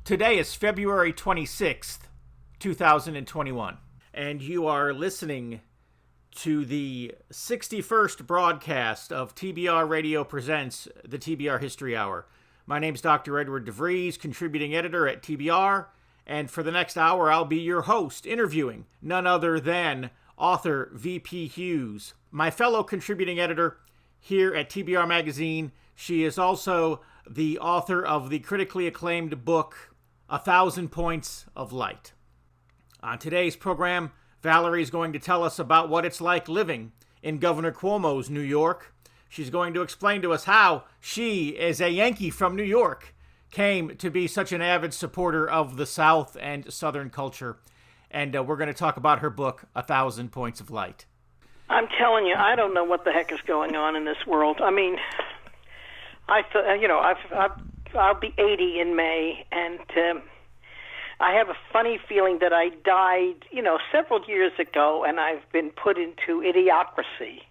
Today is February 26th, 2021, and you are listening to the 61st broadcast of TBR Radio Presents the TBR History Hour. My name's Dr. Edward DeVries, contributing editor at TBR, and for the next hour I'll be your host, interviewing none other than author V.P. Hughes, my fellow contributing editor here at TBR Magazine. She is also the author of the critically acclaimed book, 1,000 Points of Light. On today's program, Valerie is going to tell us about what it's like living in Governor Cuomo's New York. She's going to explain to us how she, as a Yankee from New York, came to be such an avid supporter of the South and Southern culture. And we're going to talk about her book, 1,000 Points of Light. I'm telling you, I don't know what the heck is going on in this world. I mean, I'll be 80 in May, and I have a funny feeling that I died, several years ago, and I've been put into Idiocracy.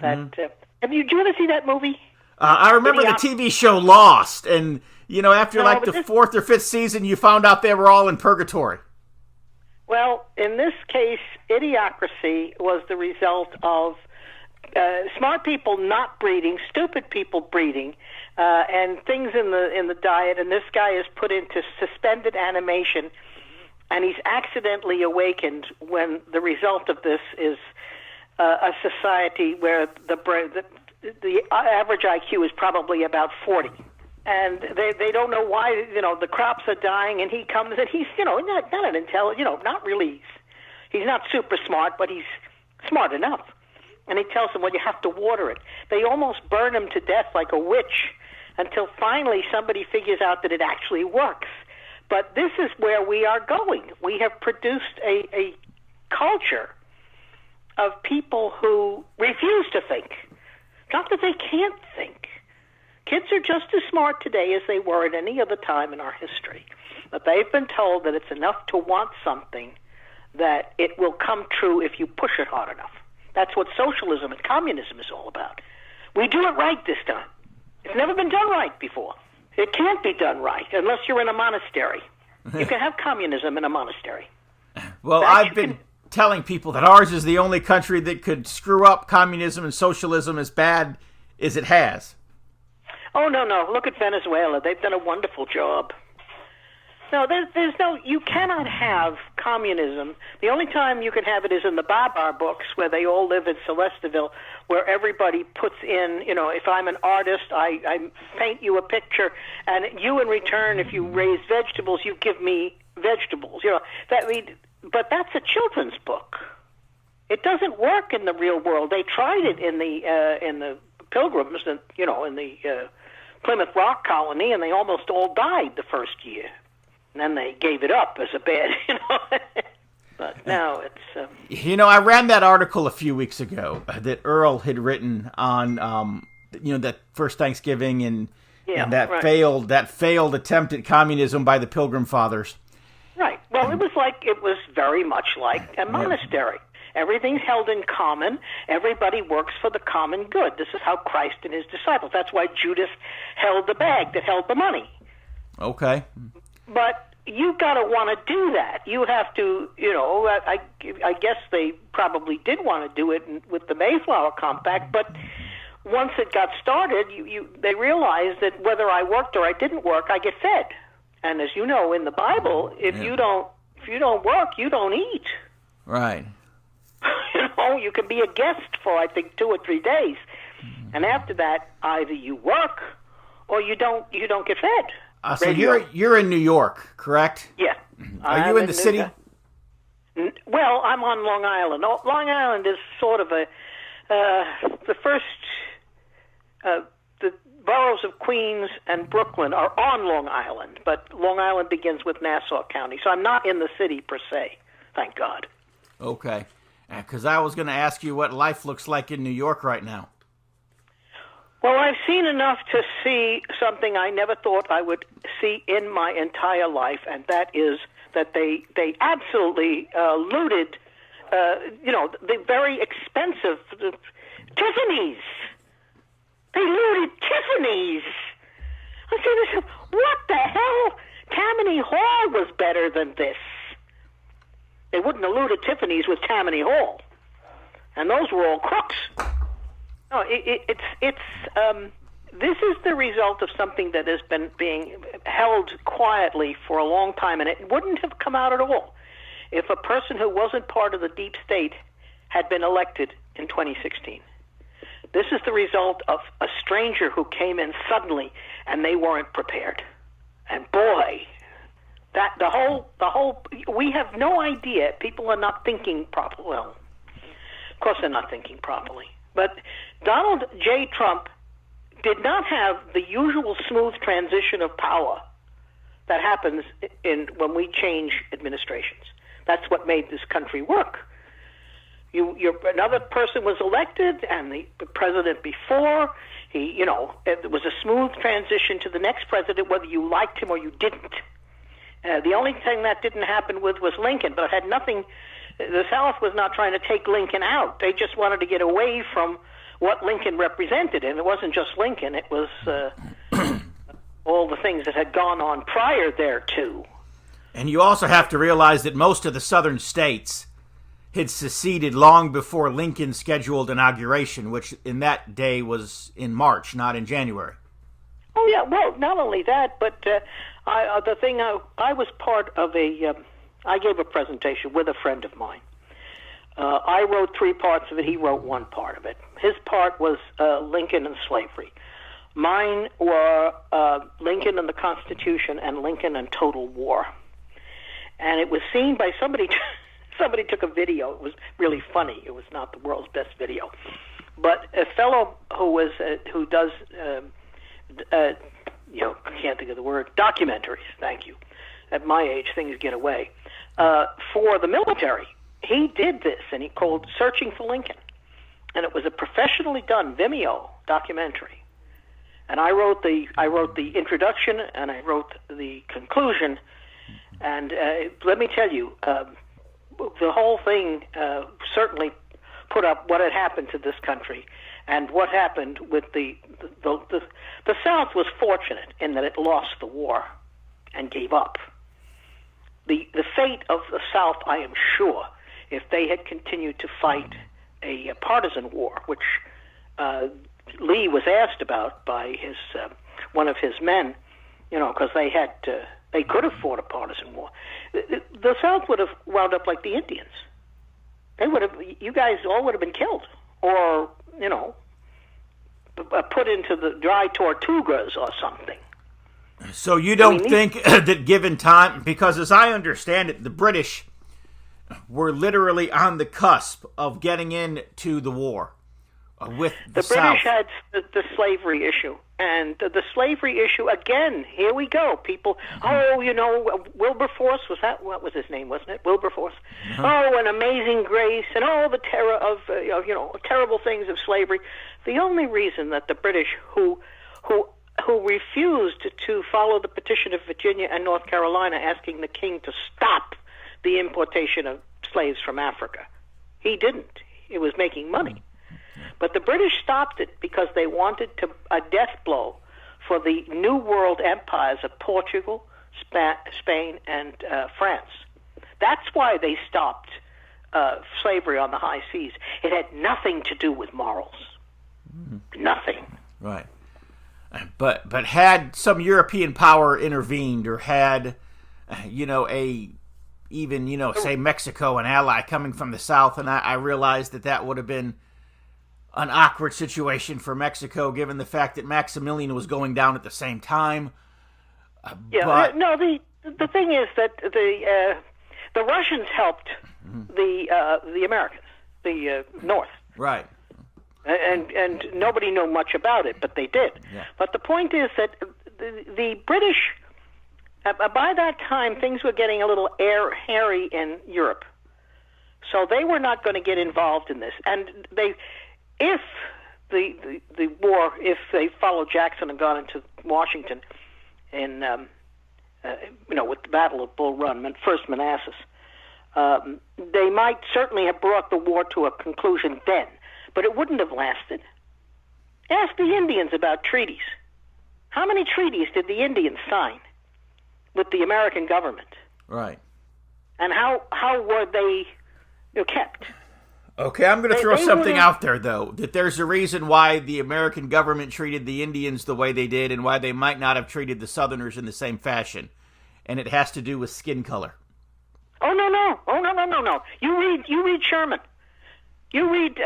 Did you ever see that movie? I remember the TV show Lost, and, after the fourth or fifth season, you found out they were all in purgatory. Well, in this case, Idiocracy was the result of smart people not breeding, stupid people breeding, and things in the diet. And this guy is put into suspended animation, and he's accidentally awakened when the result of this is a society where the average IQ is probably about 40. And they don't know why, the crops are dying, and he comes, and he's, not an intelligent, not really, he's not super smart, but he's smart enough. And he tells them, well, you have to water it. They almost burn him to death like a witch until finally somebody figures out that it actually works. But this is where we are going. We have produced a culture of people who refuse to think. Not that they can't think. Kids are just as smart today as they were at any other time in our history. But they've been told that it's enough to want something, that it will come true if you push it hard enough. That's what socialism and communism is all about. We do it right this time. It's never been done right before. It can't be done right unless you're in a monastery. You can have communism in a monastery. Well, I've been telling people that ours is the only country that could screw up communism and socialism as bad as it has. Oh, no. Look at Venezuela. They've done a wonderful job. No, you cannot have communism. The only time you can have it is in the Babar books, where they all live in Celestiville, where everybody puts in, if I'm an artist, I paint you a picture, and you in return, if you raise vegetables, you give me vegetables. But that's a children's book. It doesn't work in the real world. They tried it in the Pilgrims, and in the Plymouth Rock colony, and they almost all died the first year. And then they gave it up as a bad, But now it's... I ran that article a few weeks ago that Earl had written on, that first Thanksgiving and that right. failed attempt at communism by the Pilgrim Fathers. Right. Well, it was very much like a monastery. Everything's held in common. Everybody works for the common good. This is how Christ and his disciples. That's why Judas held the bag that held the money. Okay. But you got to want to do that. You have to, I guess they probably did want to do it with the Mayflower Compact, but once it got started, they realized that whether I worked or I didn't work, I get fed. And as you know, in the Bible, if you don't work, you don't eat. Right. You can be a guest for, I think, 2 or 3 days. And after that, either you work or you don't get fed. So you're in New York, correct? Yeah. Are you in the city? Well, I'm on Long Island. Long Island is sort of the first, the boroughs of Queens and Brooklyn are on Long Island, but Long Island begins with Nassau County. So I'm not in the city per se, thank God. Okay. Because I was going to ask you what life looks like in New York right now. Well, I've seen enough to see something I never thought I would see in my entire life, and that is that they absolutely looted, the very expensive Tiffany's. They looted Tiffany's. I said, what the hell? Tammany Hall was better than this. They wouldn't allude to Tiffany's with Tammany Hall, and those were all crooks. No, this is the result of something that has been being held quietly for a long time, and it wouldn't have come out at all if a person who wasn't part of the deep state had been elected in 2016. This is the result of a stranger who came in suddenly, and they weren't prepared. And boy, that the whole we have no idea. People are not thinking properly. Well, of course they're not thinking properly. But Donald J. Trump did not have the usual smooth transition of power that happens when we change administrations. That's what made this country work. Another person was elected, and the president before, it was a smooth transition to the next president, whether you liked him or you didn't. The only thing that didn't happen with was Lincoln, but it had nothing. The South was not trying to take Lincoln out. They just wanted to get away from what Lincoln represented, and it wasn't just Lincoln. It was all the things that had gone on prior thereto. And you also have to realize that most of the southern states had seceded long before Lincoln's scheduled inauguration, which in that day was in March, not in January. Oh, yeah. Well, not only that, but I was part of I gave a presentation with a friend of mine. I wrote 3 parts of it. He wrote 1 part of it. His part was Lincoln and slavery. Mine were Lincoln and the Constitution and Lincoln and total war. And it was seen by somebody. Somebody took a video. It was really funny. It was not the world's best video, but a fellow who does can't think of the word, documentaries. Thank you. At my age, things get away. For the military, he did this, and he called "Searching for Lincoln," and it was a professionally done Vimeo documentary. And I wrote the introduction, and I wrote the conclusion. And let me tell you, the whole thing certainly put up what had happened to this country, and what happened with the South was fortunate in that it lost the war and gave up. The fate of the South, I am sure, if they had continued to fight a partisan war, which Lee was asked about by one of his men, because they could have fought a partisan war. The South would have wound up like the Indians. You guys all would have been killed, or put into the dry tortugas or something. So you don't think that given time, because as I understand it, the British were literally on the cusp of getting into the war with the South. British had the slavery issue. And the slavery issue, again, here we go. People, Wilberforce, what was his name, wasn't it? Wilberforce. Uh-huh. Oh, an amazing grace, and all the terror of terrible things of slavery. The only reason that the British, who refused to follow the petition of Virginia and North Carolina asking the king to stop the importation of slaves from Africa, he didn't. It was making money. But the British stopped it because they wanted a death blow for the New World empires of Portugal, Spain, and France. That's why they stopped slavery on the high seas. It had nothing to do with morals. Nothing. Right. But had some European power intervened, or had, say Mexico, an ally coming from the South, and I realized that would have been an awkward situation for Mexico, given the fact that Maximilian was going down at the same time. The thing is that the Russians helped the Americans, the North, right, and nobody knew much about it, but they did. Yeah. But the point is that the British, by that time, things were getting a little hairy in Europe, so they were not going to get involved in this, and if the war, if they followed Jackson and got into Washington in, with the Battle of Bull Run, first Manassas, they might certainly have brought the war to a conclusion then, but it wouldn't have lasted. Ask the Indians about treaties. How many treaties did the Indians sign? with the American government. Right. And how were they kept? Okay, I'm going to throw something out there, though, that there's a reason why the American government treated the Indians the way they did and why they might not have treated the Southerners in the same fashion. And it has to do with skin color. Oh, no. You read Sherman. You read,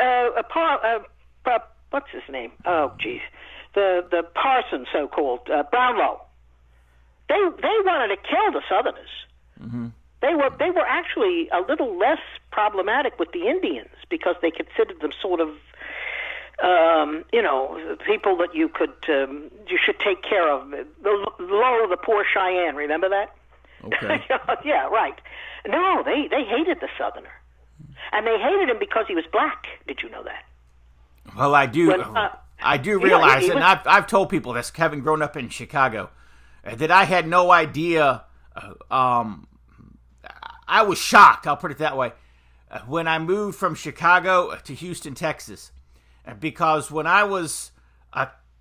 what's his name? Oh, geez. The parson, so-called, Brownlow. They wanted to kill the Southerners. Mm-hmm. They were actually a little less problematic with the Indians because they considered them sort of, people that you should take care of. The poor Cheyenne, remember that? Okay. Yeah, right. No, they hated the Southerner. And they hated him because he was black. Did you know that? Well, I do. I do realize, and I've told people this, having grown up in Chicago, that I had no idea. I was shocked, I'll put it that way, when I moved from Chicago to Houston, Texas, because when I was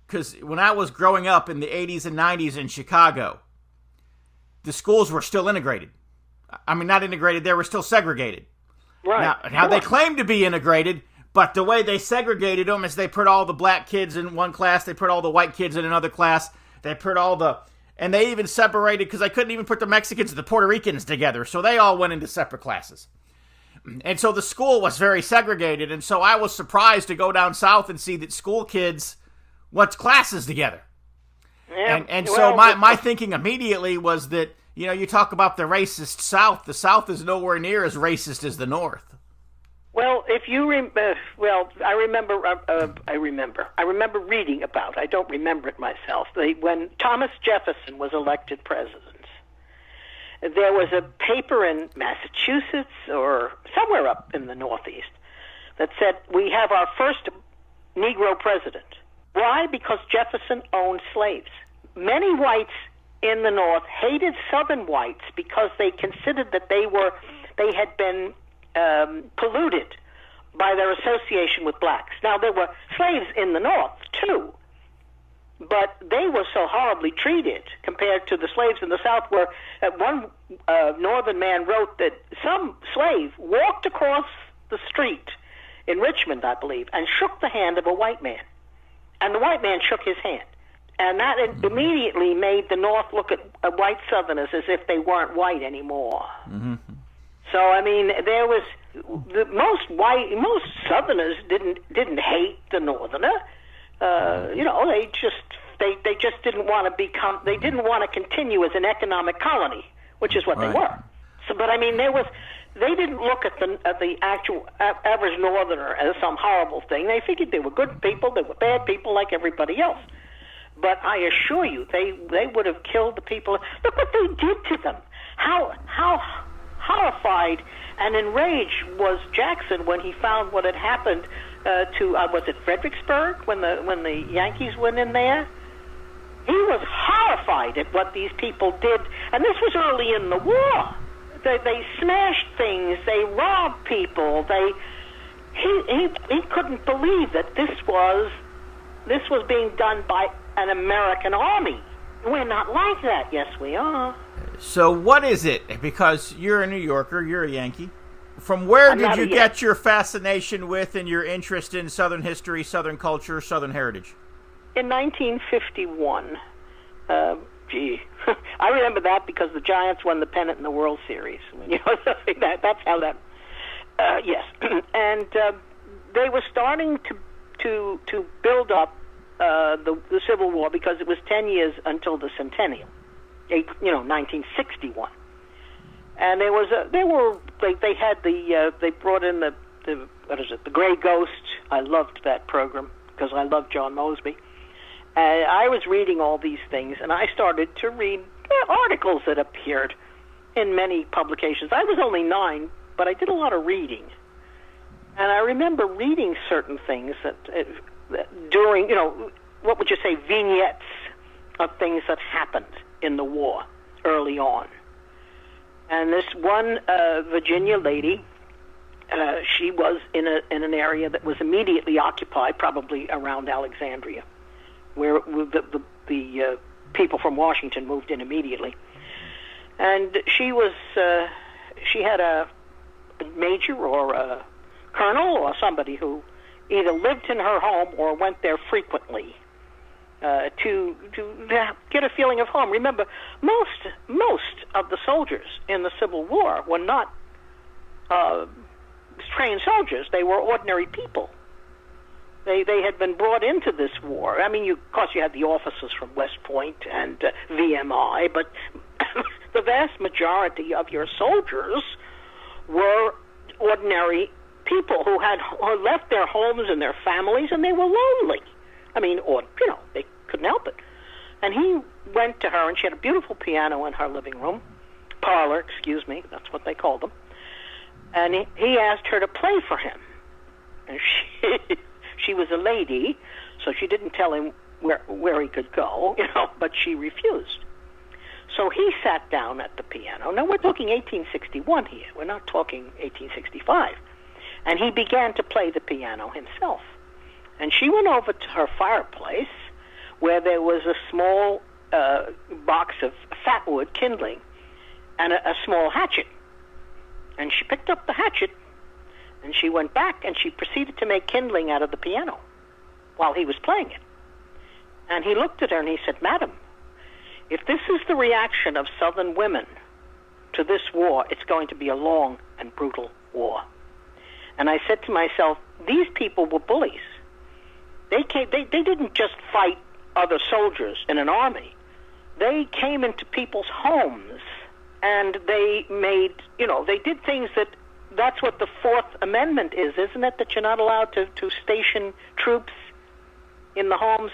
growing up in the 80s and 90s in Chicago, the schools were still integrated. I mean, not integrated, they were still segregated. Right. Now they claim to be integrated, but the way they segregated them is they put all the black kids in one class, they put all the white kids in another class, they put and they even separated, because I couldn't even put the Mexicans and the Puerto Ricans together, so they all went into separate classes. And so the school was very segregated, and so I was surprised to go down south and see that school kids went to classes together. Yeah, so my thinking immediately was that, you talk about the racist South. The South is nowhere near as racist as the North. Well, if you I remember reading about. I don't remember it myself. When Thomas Jefferson was elected president, there was a paper in Massachusetts or somewhere up in the Northeast that said we have our first Negro president. Why? Because Jefferson owned slaves. Many whites in the North hated Southern whites because they considered that they had been polluted by their association with blacks. Now, there were slaves in the North, too, but they were so horribly treated compared to the slaves in the South, where one Northern man wrote that some slave walked across the street in Richmond, I believe, and shook the hand of a white man, and the white man shook his hand. And that immediately made the North look at white Southerners as if they weren't white anymore. Mm-hmm. So, I mean, there was most Southerners didn't hate the Northerner. They just didn't want to they didn't want to continue as an economic colony, which is what they were. So, but I mean, they didn't look at the actual average Northerner as some horrible thing. They figured they were good people, they were bad people like everybody else. But I assure you, they would have killed the people. Look what they did to them. How horrified and enraged was Jackson when he found what had happened to was it Fredericksburg when the Yankees went in there? He was horrified at what these people did, and this was early in the war. They smashed things, they robbed people. He couldn't believe that this was being done by an American army. We're not like that. Yes, we are. So what is it? Because you're a New Yorker, you're a Yankee. From where did you get your fascination with and your interest in Southern history, Southern culture, Southern heritage? In 1951. I remember that because the Giants won the pennant in the World Series. That's how that. Yes, and they were starting to build up the Civil War because it was 10 years until the centennial, 1961. And they brought in the Gray Ghost. I loved that program because I loved John Mosby. And I was reading all these things, and I started to read articles that appeared in many publications. I was only 9, but I did a lot of reading. And I remember reading certain things that during, what would you say, vignettes of things that happened in the war early on. And this one Virginia lady, she was in an area that was immediately occupied, probably around Alexandria, where the people from Washington moved in immediately. And she had a major or a colonel or somebody who either lived in her home or went there frequently to get a feeling of home. Remember, most of the soldiers in the Civil War were not trained soldiers. They were ordinary people. They had been brought into this war. I mean, of course, you had the officers from West Point and VMI, but the vast majority of your soldiers were ordinary people who left their homes and their families, and they were lonely. I mean, they couldn't help it. And he went to her, and she had a beautiful piano in her living room, parlor, that's what they called them. And he asked her to play for him. And she was a lady, so she didn't tell him where he could go, but she refused. So he sat down at the piano. Now, we're talking 1861 here. We're not talking 1865. And he began to play the piano himself. And she went over to her fireplace, where there was a small box of fat wood kindling and a small hatchet. And she picked up the hatchet, and she went back, and she proceeded to make kindling out of the piano while he was playing it. And he looked at her, and he said, "Madam, if this is the reaction of Southern women to this war, it's going to be a long and brutal war." And I said to myself, these people were bullies. They didn't just fight other soldiers in an army. They came into people's homes, and they made, they did things that's what the Fourth Amendment is, isn't it? That you're not allowed to station troops in the homes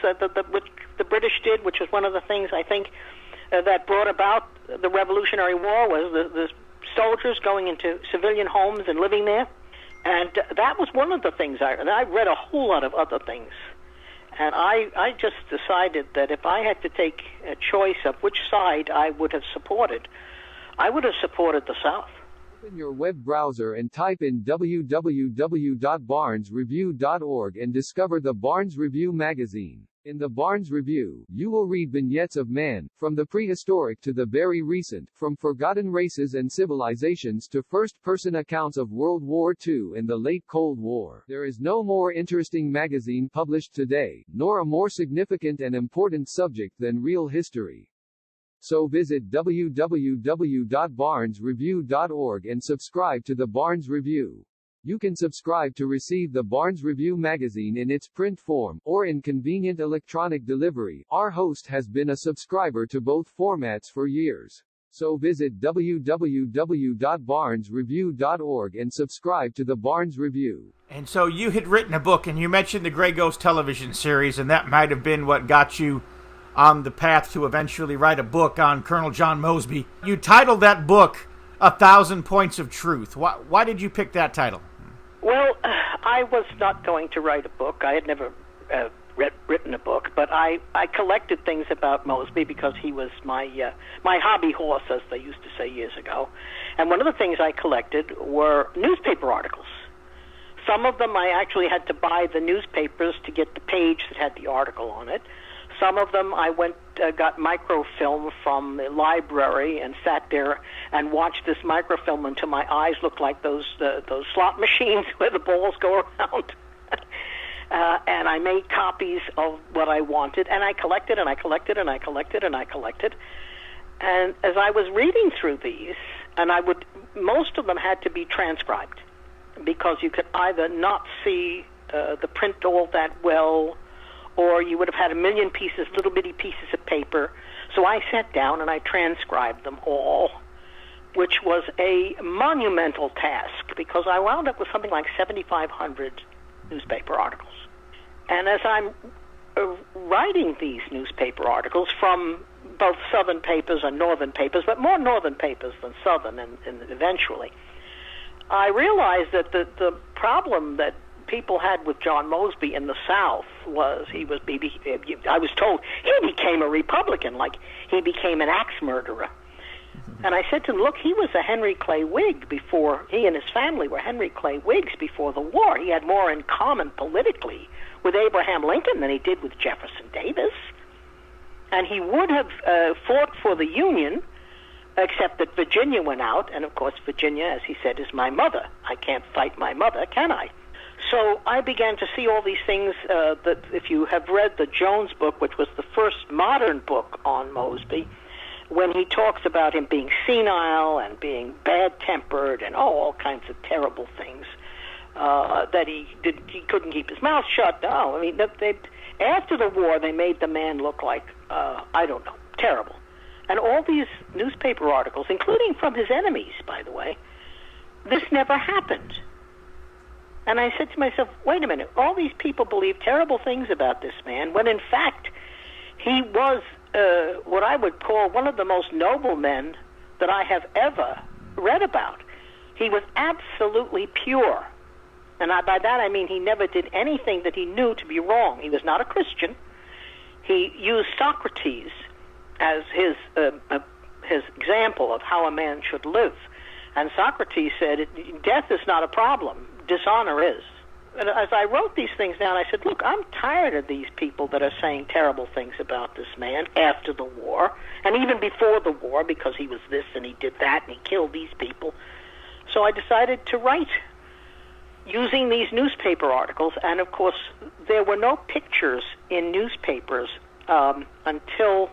which the British did, which was one of the things, I think, that brought about the Revolutionary War, was the soldiers going into civilian homes and living there. And that was one of the things and I read a whole lot of other things. And I just decided that if I had to take a choice of which side I would have supported, I would have supported the South. Open your web browser and type in www.barnesreview.org and discover the Barnes Review magazine. In the Barnes Review, you will read vignettes of man, from the prehistoric to the very recent, from forgotten races and civilizations to first-person accounts of World War II and the late Cold War. There is no more interesting magazine published today, nor a more significant and important subject than real history. So visit www.barnesreview.org and subscribe to the Barnes Review. You can subscribe to receive the Barnes Review magazine in its print form, or in convenient electronic delivery. Our host has been a subscriber to both formats for years. So visit www.barnesreview.org and subscribe to the Barnes Review. And so you had written a book, and you mentioned the Grey Ghost television series, and that might have been what got you on the path to eventually write a book on Colonel John Mosby. You titled that book 1,000 Points of Truth. Why did you pick that title? Well, I was not going to write a book. I had never written a book, but I collected things about Mosby because he was my hobby horse, as they used to say years ago. And one of the things I collected were newspaper articles. Some of them I actually had to buy the newspapers to get the page that had the article on it. Some of them I got microfilm from the library and sat there and watched this microfilm until my eyes looked like those slot machines where the balls go around. And I made copies of what I wanted, and I collected, and I collected, and I collected, and I collected. And as I was reading through these, and most of them had to be transcribed, because you could either not see the print all that well, or you would have had a million pieces, little bitty pieces of paper. So I sat down and I transcribed them all, which was a monumental task, because I wound up with something like 7,500 newspaper articles. And as I'm writing these newspaper articles from both Southern papers and Northern papers, but more Northern papers than Southern, and eventually, I realized that the problem that people had with John Mosby in the South was I was told he became a Republican, like he became an axe murderer. And I said to him, look, he was a Henry Clay Whig before, he and his family were Henry Clay Whigs before the war. He had more in common politically with Abraham Lincoln than he did with Jefferson Davis. And he would have fought for the Union, except that Virginia went out, and of course Virginia, as he said, is my mother. I can't fight my mother, can I? So I began to see all these things that if you have read the Jones book, which was the first modern book on Mosby, when he talks about him being senile and being bad-tempered and all kinds of terrible things, that he couldn't keep his mouth shut. No, I mean, after the war, they made the man look like, I don't know, terrible. And all these newspaper articles, including from his enemies, by the way, this never happened. And I said to myself, wait a minute, all these people believe terrible things about this man, when in fact he was what I would call one of the most noble men that I have ever read about. He was absolutely pure. And by that I mean he never did anything that he knew to be wrong. He was not a Christian. He used Socrates as his example of how a man should live. And Socrates said, death is not a problem, dishonor is. And as I wrote these things down, I said, look, I'm tired of these people that are saying terrible things about this man after the war, and even before the war, because he was this and he did that and he killed these people. So I decided to write using these newspaper articles, and of course there were no pictures in newspapers until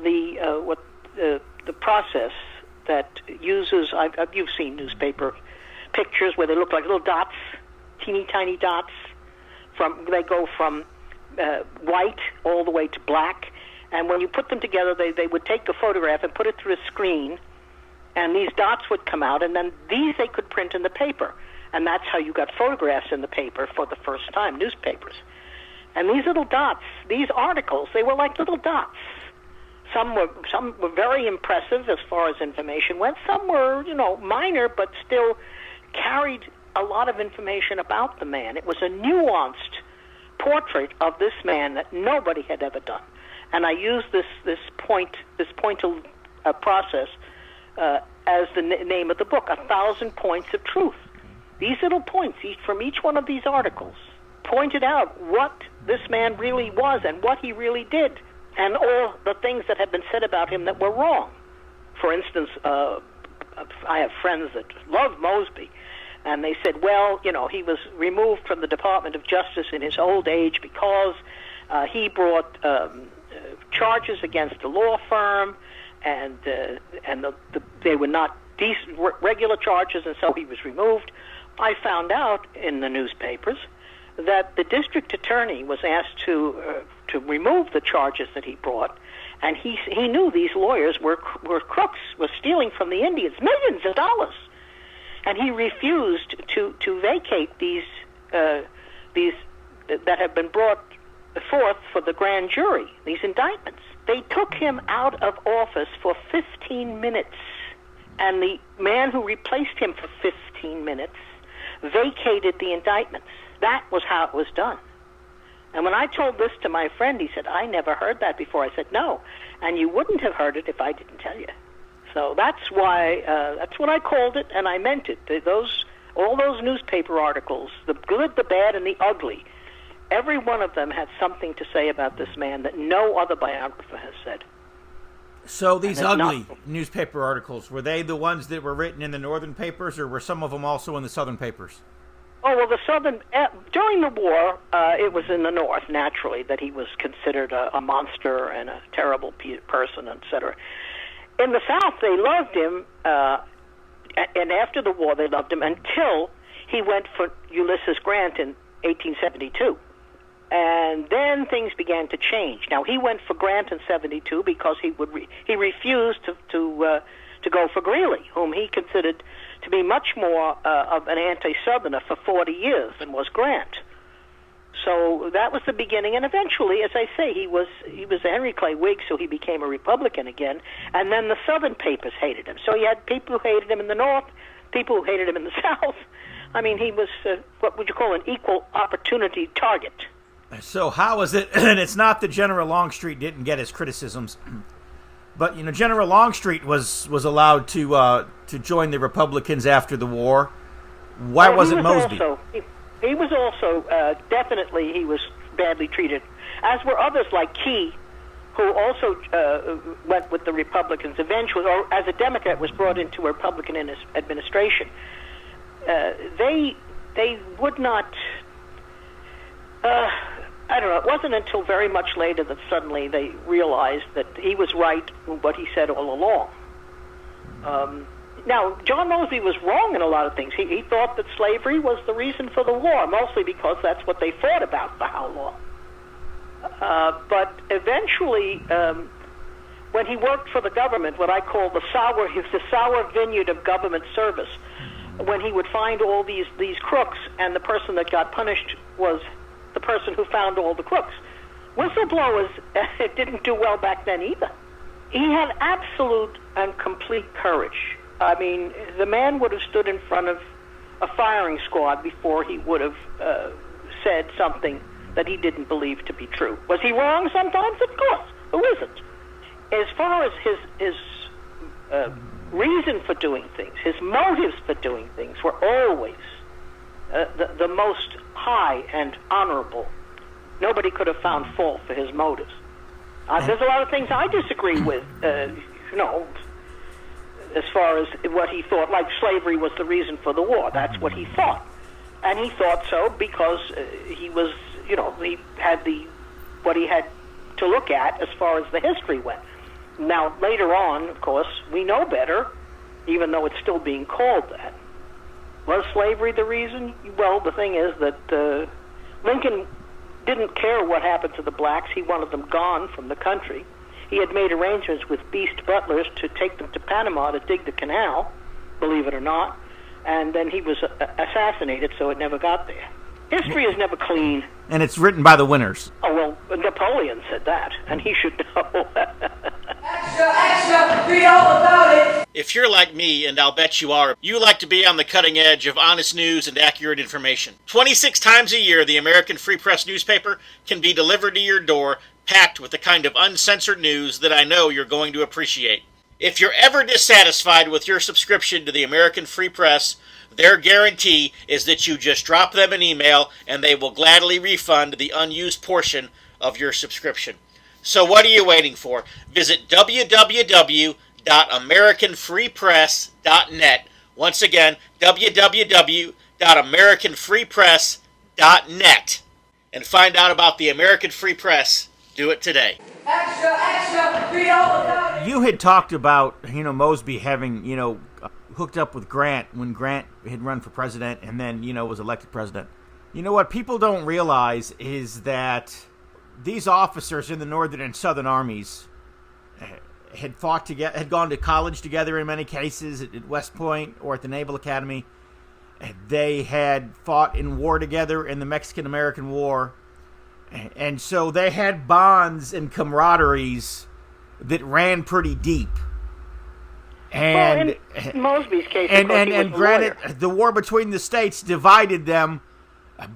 the process that uses, you've seen newspaper pictures where they look like little dots, teeny tiny dots. They go from white all the way to black, and when you put them together, they would take a photograph and put it through a screen, and these dots would come out, and then these they could print in the paper, and that's how you got photographs in the paper for the first time, newspapers. And these little dots, these articles, they were like little dots. Some were very impressive as far as information went. Some were, minor, but still carried a lot of information about the man. It was a nuanced portrait of this man that nobody had ever done. And I used this pointal process as the name of the book, 1,000 Points of Truth. These little points from each one of these articles pointed out what this man really was and what he really did, and all the things that had been said about him that were wrong. For instance, I have friends that love Mosby, and they said, well, he was removed from the Department of Justice in his old age because he brought charges against a law firm, and they were not decent, regular charges, and so he was removed. I found out in the newspapers that the district attorney was asked to remove the charges that he brought, and he knew these lawyers were crooks, were stealing from the Indians millions of dollars, and he refused to vacate these that have been brought forth for the grand jury, these indictments. They took him out of office for 15 minutes, and the man who replaced him for 15 minutes vacated the indictments. That was how it was done. And when I told this to my friend, he said, I never heard that before. I said, no, and you wouldn't have heard it if I didn't tell you. So that's why, that's what I called it, and I meant it. All those newspaper articles, the good, the bad, and the ugly, every one of them had something to say about this man that no other biographer has said. So these ugly newspaper articles, were they the ones that were written in the northern papers, or were some of them also in the southern papers? Oh, well, the southern, during the war, it was in the north, naturally, that he was considered a monster and a terrible person, etc. In the south, they loved him, and after the war, they loved him until he went for Ulysses Grant in 1872. And then things began to change. Now, he went for Grant in 72 because he refused to go for Greeley, whom he considered to be much more of an anti-Southerner for 40 years than was Grant. So that was the beginning, and eventually, as I say, he was a Henry Clay Whig, so he became a Republican again, and then the Southern papers hated him. So you had people who hated him in the North, people who hated him in the South. I mean, he was what would you call an equal opportunity target. So how is it, and it's not that General Longstreet didn't get his criticisms, but General Longstreet was allowed to join the Republicans after the war. Why wasn't Mosby? He was also definitely he was badly treated, as were others like Key, who also went with the Republicans eventually, or as a Democrat was brought into a Republican administration, they would not. I don't know. It wasn't until very much later that suddenly they realized that he was right in what he said all along. Now, John Mosby was wrong in a lot of things. He thought that slavery was the reason for the war, mostly because that's what they fought about for how long. But eventually, when he worked for the government, what I call the sour vineyard of government service, when he would find all these crooks, and the person that got punished was the person who found all the crooks. Whistleblowers didn't do well back then either. He had absolute and complete courage. I mean, the man would have stood in front of a firing squad before he would have said something that he didn't believe to be true. Was he wrong sometimes? Of course. Who isn't? As far as his reason for doing things, his motives for doing things were always the most high and honorable. Nobody could have found fault for his motives. There's a lot of things I disagree with, as far as what he thought, like slavery was the reason for the war. That's what he thought. And he thought so because he was, he had what he had to look at as far as the history went. Now, later on, of course, we know better, even though it's still being called that. Was slavery the reason? Well, the thing is that Lincoln didn't care what happened to the blacks. He wanted them gone from the country. He had made arrangements with beast butlers to take them to Panama to dig the canal, believe it or not, and then he was assassinated, so it never got there. History is never clean. And it's written by the winners. Oh, well, Napoleon said that, and he should know. Extra, read all about it. If you're like me, and I'll bet you are, you like to be on the cutting edge of honest news and accurate information. 26 times a year, the American Free Press newspaper can be delivered to your door, packed with the kind of uncensored news that I know you're going to appreciate. If you're ever dissatisfied with your subscription to the American Free Press, their guarantee is that you just drop them an email and they will gladly refund the unused portion of your subscription. So what are you waiting for? Visit www.americanfreepress.net. Once again, www.americanfreepress.net. And find out about the American Free Press. Do it today. Extra, read all about it. You had talked about, Mosby having, hooked up with Grant when Grant had run for president and then, was elected president. You know what people don't realize is that these officers in the Northern and Southern armies had fought together, had gone to college together in many cases at West Point or at the Naval Academy. They had fought in war together in the Mexican-American War. And so they had bonds and camaraderies that ran pretty deep. And in Mosby's case, and granted, the war between the states divided them,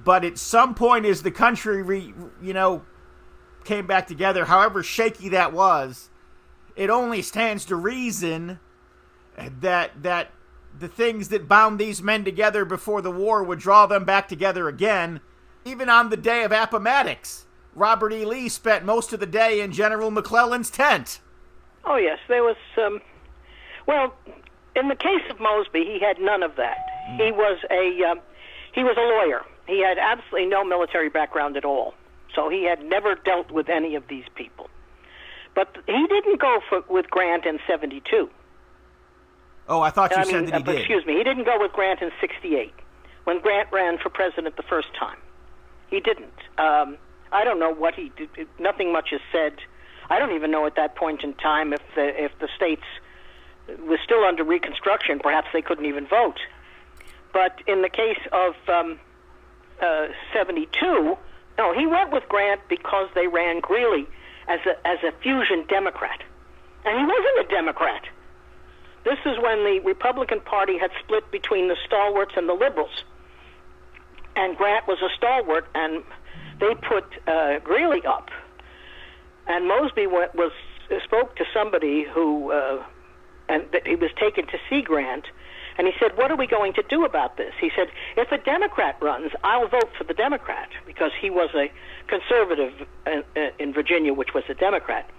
but at some point as the country came back together, however shaky that was, it only stands to reason that the things that bound these men together before the war would draw them back together again. Even on the day of Appomattox, Robert E. Lee spent most of the day in General McClellan's tent. Oh yes, there was. Well, in the case of Mosby, he had none of that. He was a lawyer. He had absolutely no military background at all, so he had never dealt with any of these people. But he didn't go with Grant in '72. Oh, I thought you said that he did. Excuse me, he didn't go with Grant in '68 when Grant ran for president the first time. He didn't. I don't know what he did. Nothing much is said. I don't even know at that point in time if the states was still under Reconstruction. Perhaps they couldn't even vote. But in the case of '72, no, he went with Grant because they ran Greeley as a fusion Democrat, and he wasn't a Democrat. This is when the Republican Party had split between the stalwarts and the liberals. And Grant was a stalwart, and they put Greeley up. And Mosby spoke to somebody who, and he was taken to see Grant, and he said, "What are we going to do about this?" He said, "If a Democrat runs, I'll vote for the Democrat," because he was a conservative in Virginia, which was a Democrat.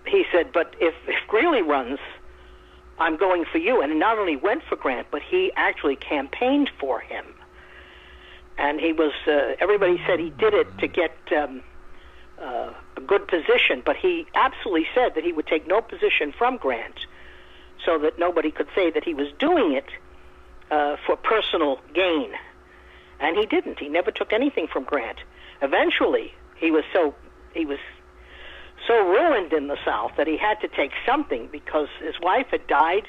he said, but if Greeley runs, I'm going for you. And he not only went for Grant, but he actually campaigned for him. And he was, everybody said he did it to get a good position, but he absolutely said that he would take no position from Grant so that nobody could say that he was doing it for personal gain. And he didn't. He never took anything from Grant. Eventually, he was so ruined in the South that he had to take something because his wife had died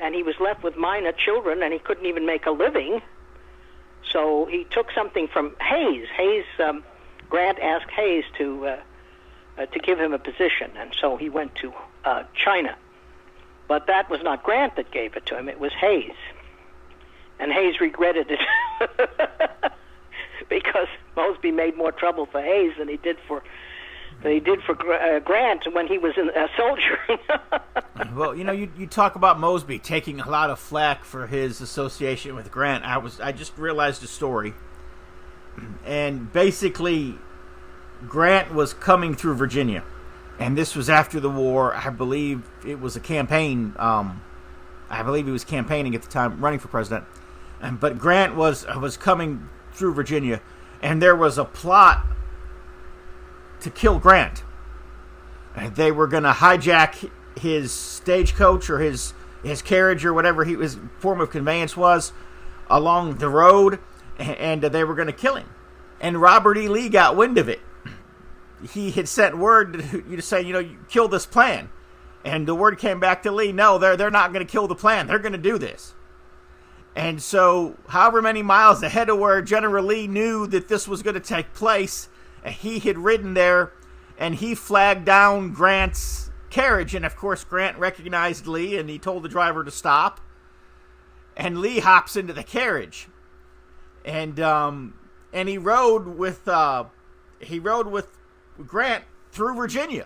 and he was left with minor children and he couldn't even make a living. So he took something from Hayes. Grant asked Hayes to give him a position, and so he went to China. But that was not Grant that gave it to him; it was Hayes, and Hayes regretted it because Mosby made more trouble for Hayes than he did for Grant when he was a soldier. Well, you talk about Mosby taking a lot of flack for his association with Grant. I just realized a story, and basically, Grant was coming through Virginia, and this was after the war. I believe it was a campaign. I believe he was campaigning at the time, running for president. But Grant was coming through Virginia, and there was a plot to kill Grant. They were going to hijack his stagecoach or his carriage or whatever his form of conveyance was along the road, and they were going to kill him. And Robert E. Lee got wind of it. He had sent word to say, you kill this plan. And the word came back to Lee, no, they're not going to kill the plan. They're going to do this. And so, however many miles ahead of where General Lee knew that this was going to take place, he had ridden there, and he flagged down Grant's carriage. And, of course, Grant recognized Lee, and he told the driver to stop. And Lee hops into the carriage. And he rode with Grant through Virginia.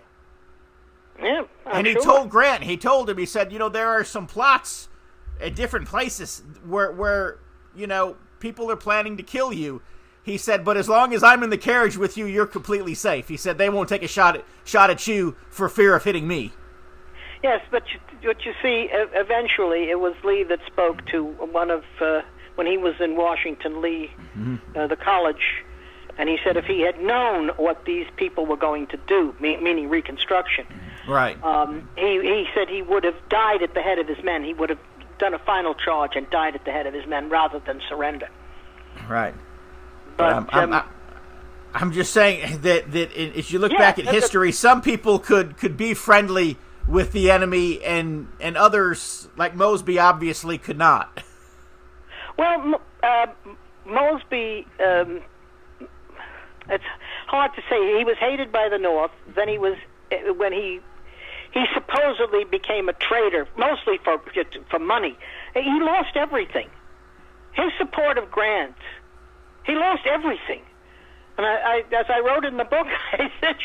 Yeah, and he told Grant, he said, there are some plots at different places where people are planning to kill you. He said, but as long as I'm in the carriage with you, you're completely safe. He said they won't take a shot at you for fear of hitting me. Yes, but what you see, eventually it was Lee that spoke to one of, when he was in Washington, Lee, the college, and he said if he had known what these people were going to do, meaning Reconstruction, right? He said he would have died at the head of his men. He would have done a final charge and died at the head of his men rather than surrender. Right. But I'm just saying that if you look back at history, some people could be friendly with the enemy, and others, like Mosby, obviously could not. Well, Mosby, it's hard to say. He was hated by the North. Then when he supposedly became a traitor, mostly for money. He lost everything. His support of Grant, he lost everything. And as I wrote in the book, I said,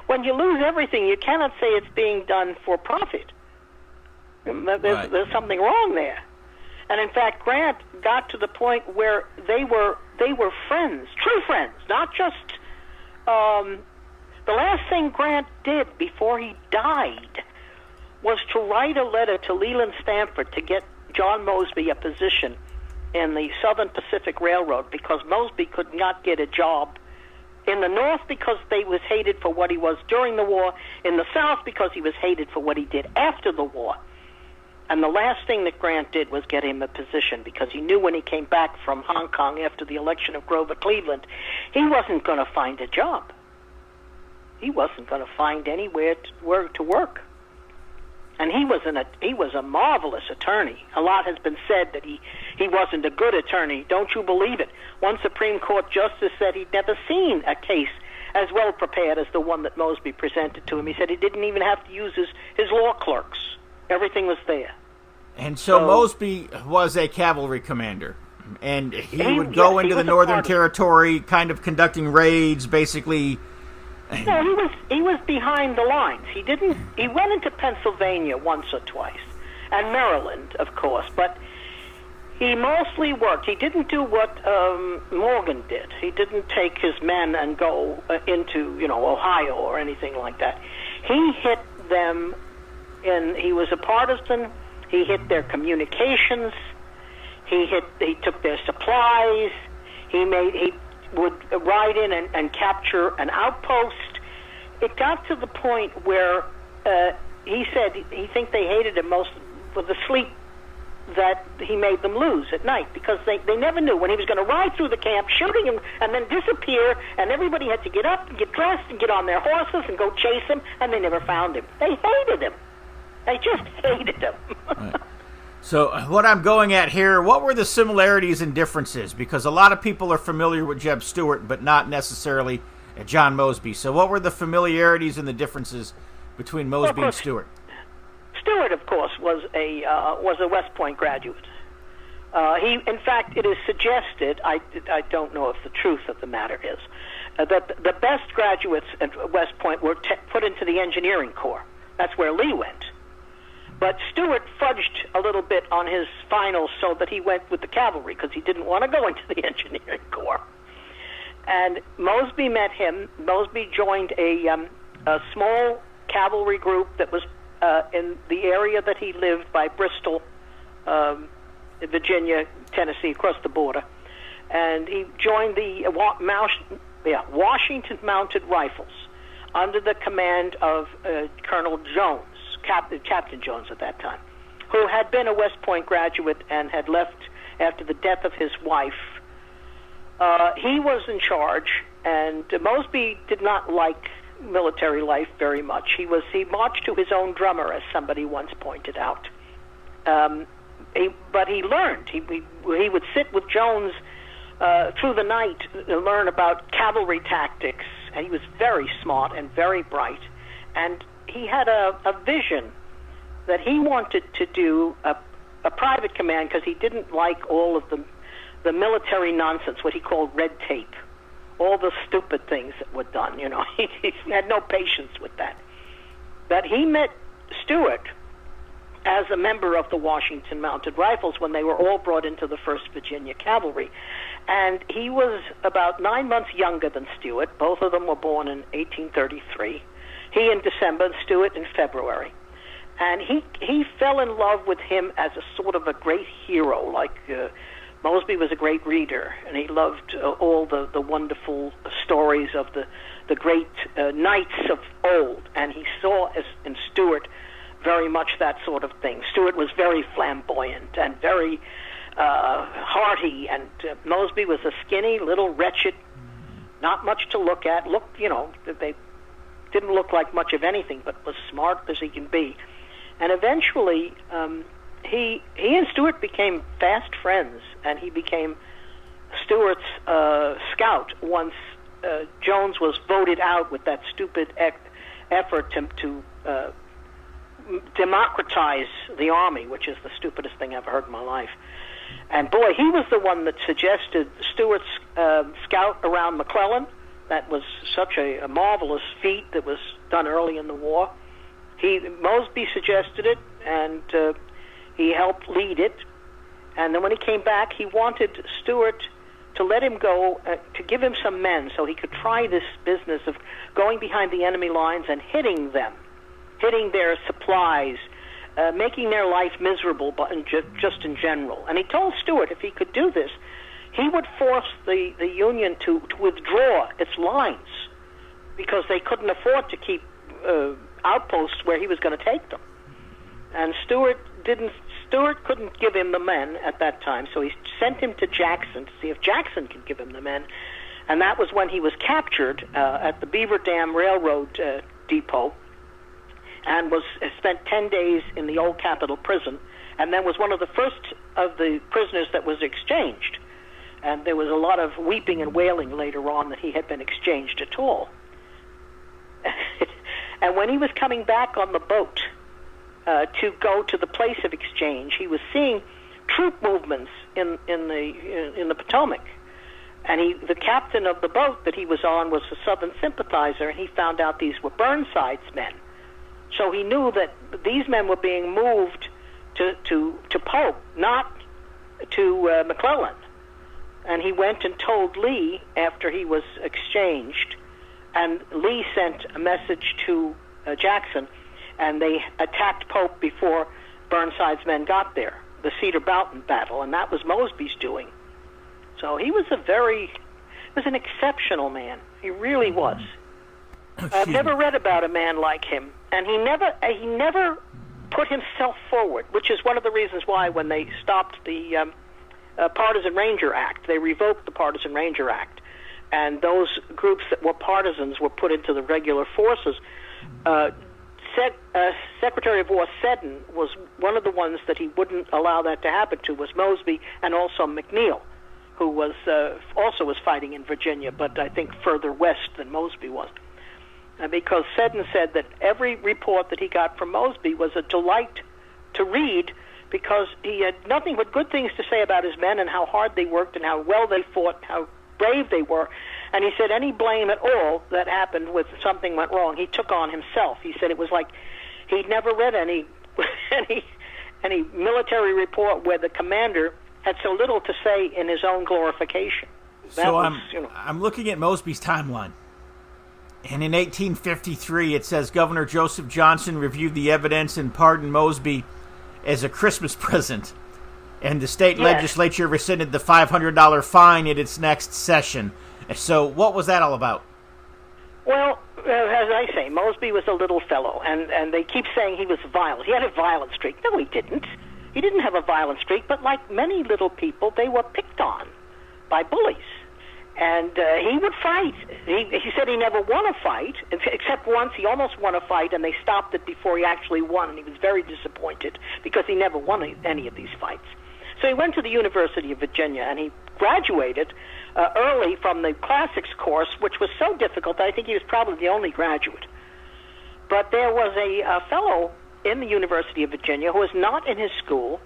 when you lose everything, you cannot say it's being done for profit. There's something wrong there. And in fact, Grant got to the point where they were friends, true friends, not just. The last thing Grant did before he died was to write a letter to Leland Stanford to get John Mosby a position in the Southern Pacific Railroad, because Mosby could not get a job in the North because they was hated for what he was during the war, in the South because he was hated for what he did after the war. And the last thing that Grant did was get him a position, because he knew when he came back from Hong Kong after the election of Grover Cleveland, he wasn't going to find a job. He wasn't going to find anywhere to work. And he was a marvelous attorney. A lot has been said that he wasn't a good attorney. Don't you believe it? One Supreme Court justice said he'd never seen a case as well prepared as the one that Mosby presented to him. He said he didn't even have to use his law clerks. Everything was there. And so Mosby was a cavalry commander. And he would go into the Northern Territory, kind of conducting raids, basically. No, he was behind the lines. He went into Pennsylvania once or twice, and Maryland, of course, but He mostly worked. He didn't do what Morgan did. He didn't take his men and go into, Ohio or anything like that. He hit them he was a partisan. He hit their communications. He took their supplies. He would ride in and capture an outpost. It got to the point where he said he think they hated him most for the sleep that he made them lose at night, because they never knew when he was going to ride through the camp, shooting him, and then disappear, and everybody had to get up and get dressed and get on their horses and go chase him, and they never found him. They hated him. They just hated him. Right. So what I'm going at here, what were the similarities and differences? Because a lot of people are familiar with Jeb Stuart, but not necessarily John Mosby. So what were the familiarities and the differences between Mosby and Stuart? Stuart, of course, was a West Point graduate. In fact, it is suggested, I don't know if the truth of the matter is, that the best graduates at West Point were put into the engineering corps. That's where Lee went. But Stuart fudged a little bit on his finals so that he went with the cavalry, because he didn't want to go into the engineering corps. And Mosby met him. Mosby joined a small cavalry group that was in the area that he lived by Bristol, Virginia, Tennessee, across the border. And he joined the Washington Mounted Rifles under the command of Colonel Jones, Captain Jones at that time, who had been a West Point graduate and had left after the death of his wife. He was in charge, and Mosby did not like military life very much. He marched to his own drummer, as somebody once pointed out. But he learned. He would sit with Jones through the night to learn about cavalry tactics, and he was very smart and very bright. And he had a vision that he wanted to do a private command, because he didn't like all of the military nonsense, what he called red tape. All the stupid things that were done, he had no patience with that. But he met Stuart as a member of the Washington Mounted Rifles when they were all brought into the 1st Virginia Cavalry. And he was about 9 months younger than Stuart. Both of them were born in 1833. He in December, and Stuart in February. And he fell in love with him as a sort of a great hero, like Mosby was a great reader, and he loved all the wonderful stories of the great knights of old, and he saw in Stuart very much that sort of thing. Stuart was very flamboyant and very hearty, and Mosby was a skinny, little wretched, not much to look at. They didn't look like much of anything, but was smart as he can be. And eventually, he and Stuart became fast friends, and he became Stuart's scout once Jones was voted out with that stupid effort to democratize the army, which is the stupidest thing I've ever heard in my life. And boy, he was the one that suggested Stuart's scout around McClellan. That was such a marvelous feat that was done early in the war. Mosby suggested it, and he helped lead it. And then when he came back, he wanted Stuart to let him go, to give him some men so he could try this business of going behind the enemy lines and hitting them, hitting their supplies, making their life miserable, but just in general. And he told Stuart if he could do this, he would force the Union to withdraw its lines, because they couldn't afford to keep outposts where he was going to take them. And Stuart couldn't give him the men at that time, so he sent him to Jackson to see if Jackson could give him the men. And that was when he was captured at the Beaver Dam Railroad depot, and spent 10 days in the old Capitol prison, and then was one of the first of the prisoners that was exchanged. And there was a lot of weeping and wailing later on that he had been exchanged at all. And when he was coming back on the boat to go to the place of exchange, he was seeing troop movements in the Potomac. And the captain of the boat that he was on was a Southern sympathizer, and he found out these were Burnside's men. So he knew that these men were being moved to Pope, not to McClellan. And he went and told Lee after he was exchanged, and Lee sent a message to Jackson, and they attacked Pope before Burnside's men got there, the Cedar Mountain battle, and that was Mosby's doing. So he was an exceptional man. He really was. I've never read about a man like him, and he never put himself forward, which is one of the reasons why when they stopped the Partisan Ranger Act, they revoked the Partisan Ranger Act, and those groups that were partisans were put into the regular forces. Secretary of War Seddon was one of the ones that he wouldn't allow that to happen to, was Mosby, and also McNeil, who was also was fighting in Virginia, but I think further west than Mosby was. Because Seddon said that every report that he got from Mosby was a delight to read, because he had nothing but good things to say about his men and how hard they worked and how well they fought, how brave they were. And he said any blame at all that happened with something went wrong, he took on himself. He said it was like he'd never read any military report where the commander had so little to say in his own glorification. I'm looking at Mosby's timeline. And in 1853, it says Governor Joseph Johnson reviewed the evidence and pardoned Mosby as a Christmas present. And the state legislature rescinded the $500 fine at its next session. So what was that all about? Well, as I say, Mosby was a little fellow, and they keep saying he was violent. He had a violent streak. No, he didn't. He didn't have a violent streak, but like many little people, they were picked on by bullies. And he would fight. He said he never won a fight, except once he almost won a fight, and they stopped it before he actually won, and he was very disappointed because he never won any of these fights. So he went to the University of Virginia, and he graduated early from the classics course, which was so difficult that I think he was probably the only graduate. But there was a fellow in the University of Virginia who was not in his school.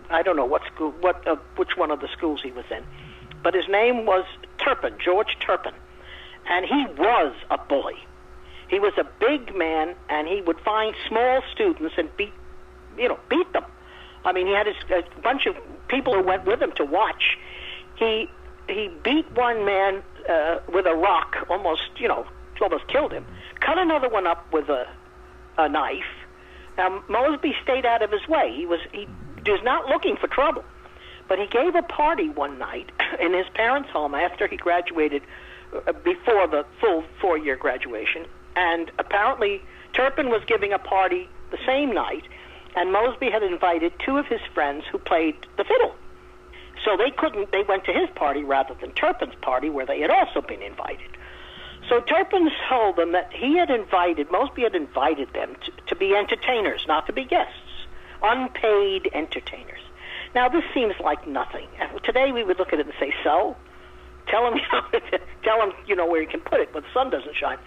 I don't know which one of the schools he was in. But his name was Turpin, George Turpin, and he was a bully. He was a big man, and he would find small students and beat them. I mean, he had a bunch of people who went with him to watch. He beat one man with a rock, almost killed him. Cut another one up with a knife. Now Mosby stayed out of his way. He was not looking for trouble. But he gave a party one night in his parents' home after he graduated, before the full 4-year graduation. And apparently Turpin was giving a party the same night, and Mosby had invited 2 of his friends who played the fiddle. So they went to his party rather than Turpin's party, where they had also been invited. So Turpin told them that Mosby had invited them to be entertainers, not to be guests, unpaid entertainers. Now, this seems like nothing. Today we would look at it and say, so? Tell him, where you can put it when the sun doesn't shine.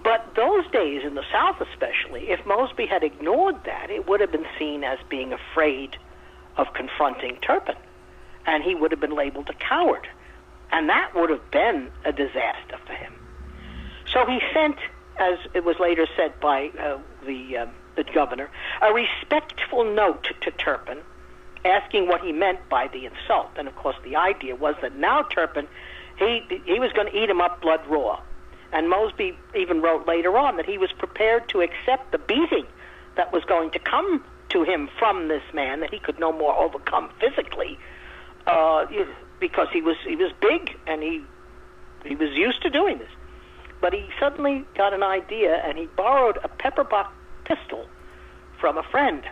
But those days, in the South especially, if Mosby had ignored that, it would have been seen as being afraid of confronting Turpin, and he would have been labeled a coward. And that would have been a disaster for him. So he sent, as it was later said by the governor, a respectful note to Turpin, asking what he meant by the insult. And of course the idea was that now Turpin, he was going to eat him up blood raw. And Mosby even wrote later on that he was prepared to accept the beating that was going to come to him from this man that he could no more overcome physically, because he was big and he was used to doing this. But he suddenly got an idea, and he borrowed a pepperbox pistol from a friend,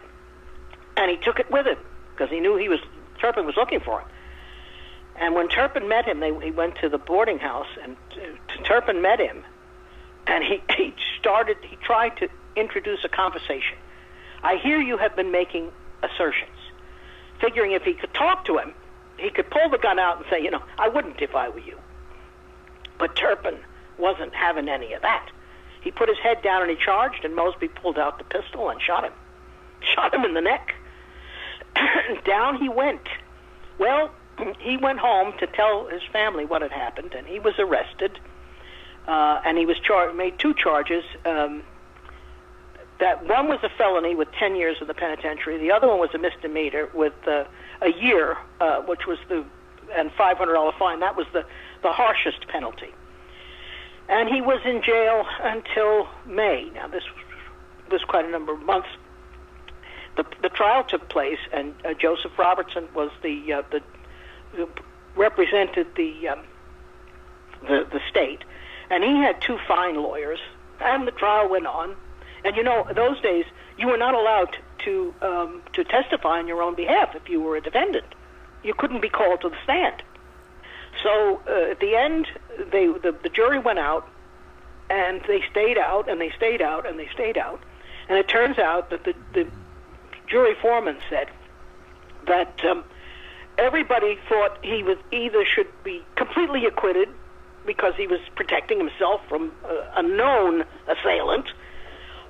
and he took it with him, because he knew Turpin was looking for him. And when Turpin met him, he went to the boarding house, and Turpin met him, and he tried to introduce a conversation. I hear you have been making assertions, figuring if he could talk to him, he could pull the gun out and say, I wouldn't if I were you. But Turpin wasn't having any of that. He put his head down and he charged, and Mosby pulled out the pistol and shot him in the neck. Down he went. Well, he went home to tell his family what had happened, and he was arrested, and he was made 2 charges. that one was a felony with 10 years in the penitentiary. The other one was a misdemeanor with a year, which was and $500 fine. That was the harshest penalty. And he was in jail until May. Now, this was quite a number of months. The trial took place, and Joseph Robertson was who represented the state, and he had two fine lawyers. And the trial went on. And those days you were not allowed to testify on your own behalf if you were a defendant. You couldn't be called to the stand. So at the end, the jury went out, and they stayed out, and they stayed out, and they stayed out. And it turns out that the jury foreman said that everybody thought he was either should be completely acquitted because he was protecting himself from a known assailant,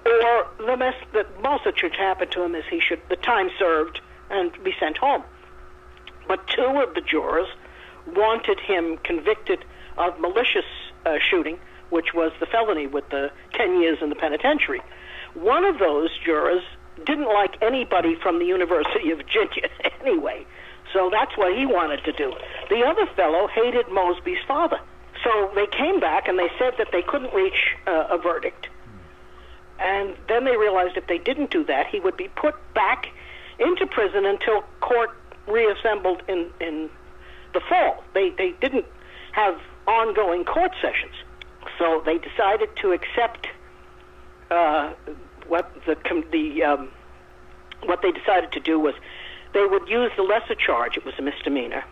or the most that should happen to him is the time served and be sent home. But two of the jurors wanted him convicted of malicious shooting, which was the felony with the 10 years in the penitentiary. One of those jurors didn't like anybody from the University of Virginia anyway, so that's what he wanted to do. The other fellow hated Mosby's father. So they came back and they said that they couldn't reach a verdict. And then they realized if they didn't do that, he would be put back into prison until court reassembled in the fall. They didn't have ongoing court sessions. So they decided to accept what they decided to do was they would use the lesser charge. It was a misdemeanor,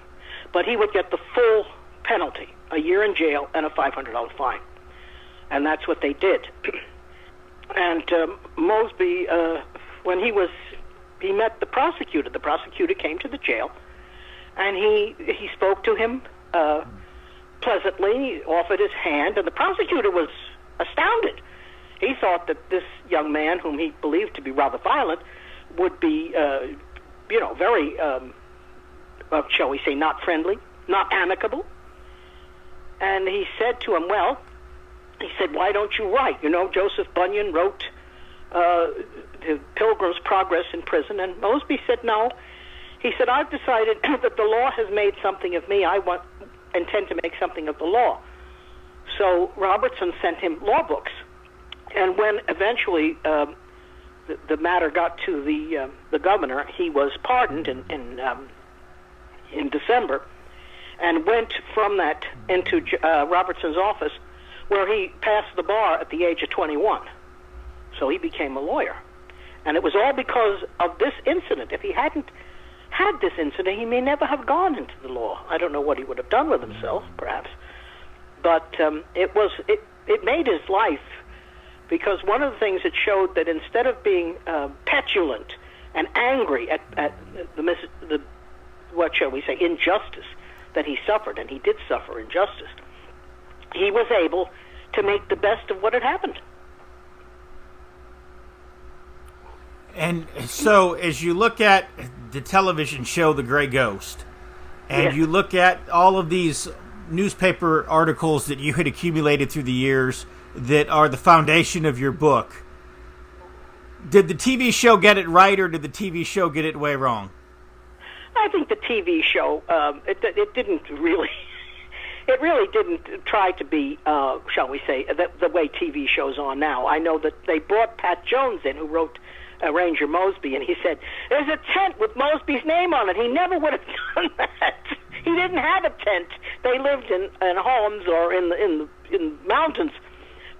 but he would get the full penalty, a year in jail and a $500 fine. And that's what they did. And Mosby, when he met the prosecutor came to the jail, and he spoke to him pleasantly, offered his hand, and the prosecutor was astounded. He thought that this young man, whom he believed to be rather violent, would be, very, shall we say, not friendly, not amicable. And he said to him, why don't you write? Joseph Bunyan wrote the Pilgrim's Progress in prison, and Mosby said no. He said, I've decided that the law has made something of me. I intend to make something of the law. So Robertson sent him law books. And when eventually the matter got to the governor, he was pardoned in December, and went from that into Robertson's office, where he passed the bar at the age of 21. So he became a lawyer. And it was all because of this incident. If he hadn't had this incident, he may never have gone into the law. I don't know what he would have done with himself, perhaps. But it made his life, because one of the things it showed that instead of being petulant and angry at the what shall we say, injustice that he suffered, and he did suffer injustice, he was able to make the best of what had happened. And so as you look at the television show The Gray Ghost, and you look at all of these newspaper articles that you had accumulated through the years that are the foundation of your book, did the TV show get it right, or did the TV show get it way wrong? I think the TV show, it didn't really... It really didn't try to be, shall we say, the way TV shows are now. I know that they brought Pat Jones in, who wrote Ranger Mosby, and he said, there's a tent with Mosby's name on it. He never would have done that. He didn't have a tent. They lived in homes or in mountains.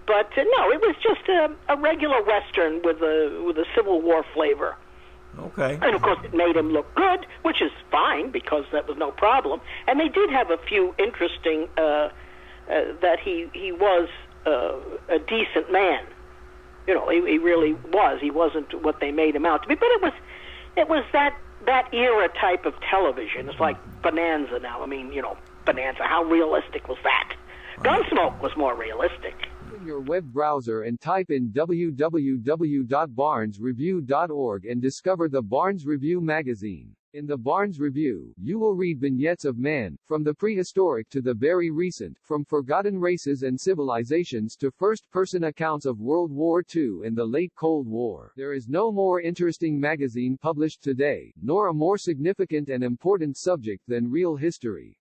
But no, it was just a regular Western with a Civil War flavor. Okay. And of course it made him look good, which is fine, because that was no problem. And they did have a few interesting that he was a decent man. He really was. He wasn't what they made him out to be. But it was that era type of television. It's like Bonanza now. I mean, Bonanza. How realistic was that? Gunsmoke was more realistic. Open your web browser and type in www.barnesreview.org and discover the Barnes Review magazine. In the Barnes Review, you will read vignettes of man, from the prehistoric to the very recent, from forgotten races and civilizations to first-person accounts of World War II and the late Cold War. There is no more interesting magazine published today, nor a more significant and important subject than real history.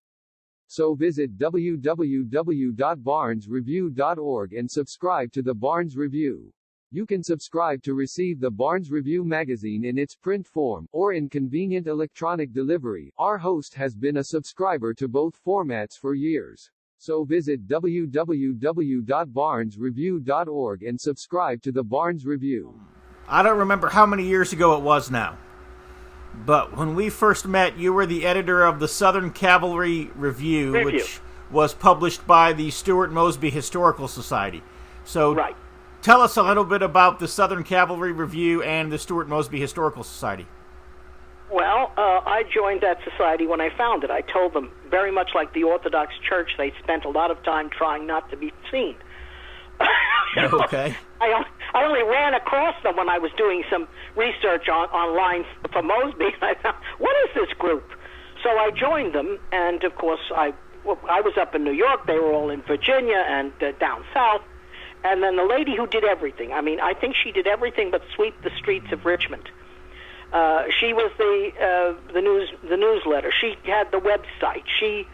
So visit www.barnesreview.org and subscribe to the Barnes Review. You can subscribe to receive the Barnes Review magazine in its print form, or in convenient electronic delivery. Our host has been a subscriber to both formats for years. So visit www.barnesreview.org and subscribe to the Barnes Review. I don't remember how many years ago it was now, but when we first met, you were the editor of the Southern Cavalry Review. Which was published by the Stuart Mosby Historical Society. So. Right. Tell us a little bit about the Southern Cavalry Review and the Stuart Mosby Historical Society. Well, I joined that society when I found it. I told them, very much like the Orthodox Church, they spent a lot of time trying not to be seen. Okay. I only ran across them when I was doing some research online for Mosby, and I thought, what is this group? So I joined them, and of course I was up in New York. They were all in Virginia and down south. And then the lady who did everything, I think she did everything but sweep the streets of Richmond. She was the newsletter. She had the website. She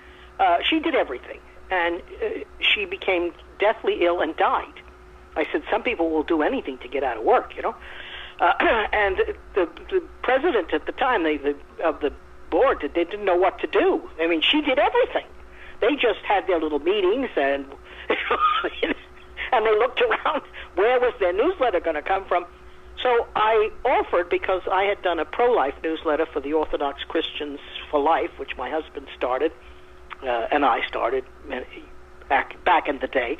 did everything, and she became deathly ill and died. I said, some people will do anything to get out of work, you know. And the president at the time of the board, they didn't know what to do. I mean, she did everything. They just had their little meetings and. And they looked around, where was their newsletter going to come from? So I offered, because I had done a pro-life newsletter for the Orthodox Christians for Life, which my husband started, and I started back in the day.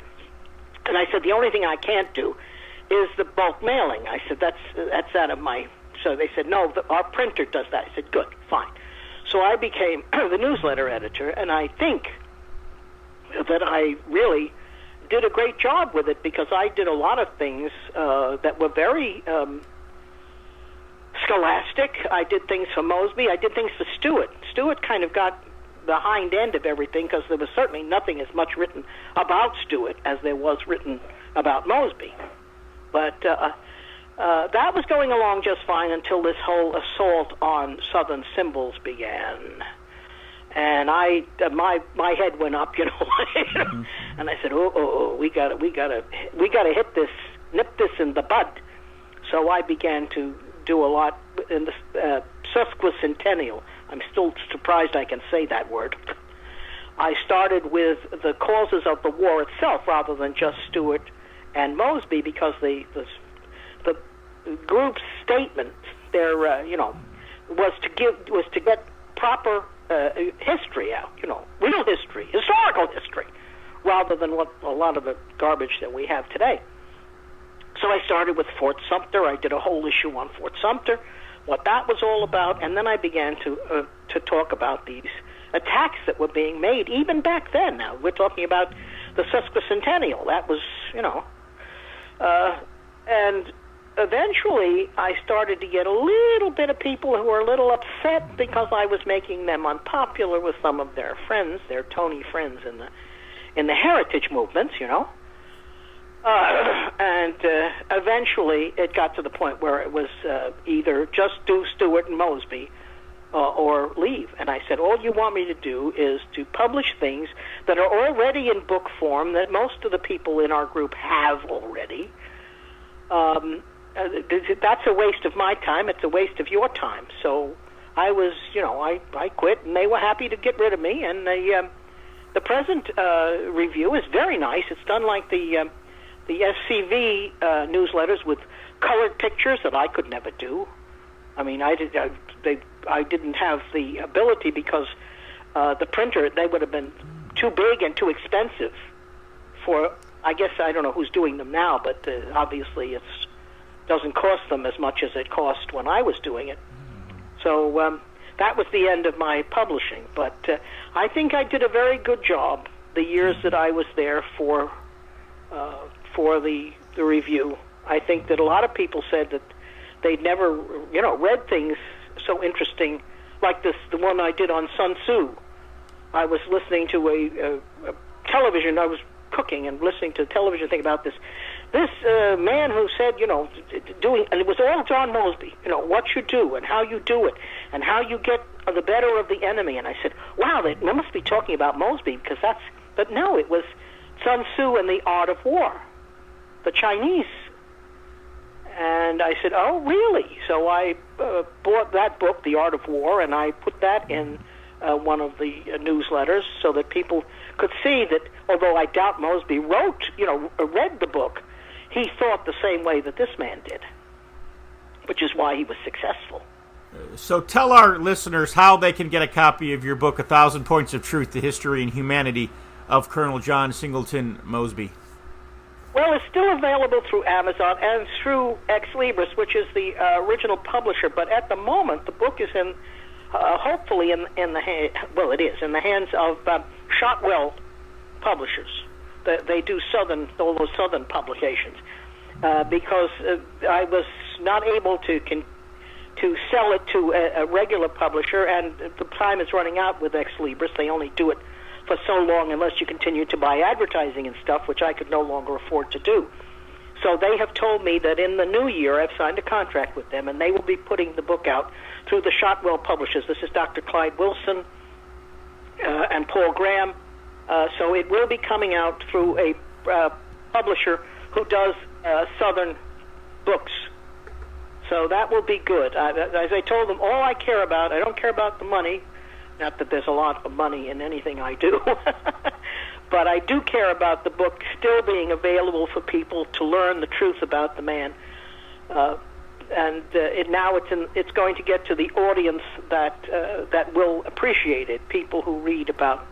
And I said, the only thing I can't do is the bulk mailing. I said, that's out of my... So they said, no, our printer does that. I said, good, fine. So I became the newsletter editor, and I think that I really... did a great job with it, because I did a lot of things that were very scholastic. I did things for Mosby. I did things for Stuart. Stuart kind of got the hind end of everything, because there was certainly nothing as much written about Stuart as there was written about Mosby. But that was going along just fine until this whole assault on Southern symbols began. And my head went up, you know, Mm-hmm. and I said, we gotta hit this, nip this in the bud. So I began to do a lot in the sesquicentennial. I'm still surprised I can say that word. I started with the causes of the war itself, rather than just Stuart and Mosby, because the group's statement, their was to get proper history out, you know, real history, historical history, rather than what a lot of the garbage that we have today. So I started with Fort Sumter. I did a whole issue on Fort Sumter, what that was all about, and then I began to talk about these attacks that were being made, even back then. Now, we're talking about the sesquicentennial. That was, you know, and eventually I started to get a little bit of people who were a little upset because I was making them unpopular with some of their friends, their Tony friends in the heritage movements, you know. And eventually it got to the point where it was either just do Stuart and Mosby or leave. And I said, all you want me to do is to publish things that are already in book form, that most of the people in our group have already. That's a waste of my time. It's a waste of your time. So I was, you know, I quit, and they were happy to get rid of me. And the present review is very nice. It's done like the SCV newsletters with colored pictures that I could never do. I mean, I didn't have the ability, because the printer, they would have been too big and too expensive for, I guess, I don't know who's doing them now, but obviously it doesn't cost them as much as it cost when I was doing it. So that was the end of my publishing. But I think I did a very good job the years that I was there for the review. I think that a lot of people said that they'd never, you know, read things so interesting like the one I did on Sun Tzu. I was listening to a television. I was cooking and listening to a television thing about this man who said, doing, and it was all John Mosby, what you do and how you do it and how you get the better of the enemy. And I said, wow, they must be talking about Mosby, because but no, it was Sun Tzu and the Art of War, the Chinese. And I said, oh, really? So I bought that book, The Art of War, and I put that in one of the newsletters so that people could see that, although I doubt Mosby read the book, he thought the same way that this man did, which is why he was successful. So tell our listeners how they can get a copy of your book, 1,000 Points of Truth, The History and Humanity of Colonel John Singleton Mosby. Well, it's still available through Amazon and through Ex Libris, which is the original publisher. But at the moment, the book is hopefully in the hands of Shotwell Publishers. They do all those southern publications, because I was not able to sell it to a regular publisher, and the time is running out with Ex Libris. They only do it for so long unless you continue to buy advertising and stuff, which I could no longer afford to do. So they have told me that in the new year I've signed a contract with them, and they will be putting the book out through the Shotwell Publishers. This is Dr. Clyde Wilson and Paul Graham. So it will be coming out through a publisher who does Southern books. So that will be good. As I told them, all I care about, I don't care about the money. Not that there's a lot of money in anything I do, but I do care about the book still being available for people to learn the truth about the man. And it's going to get to the audience that will appreciate it, people who read about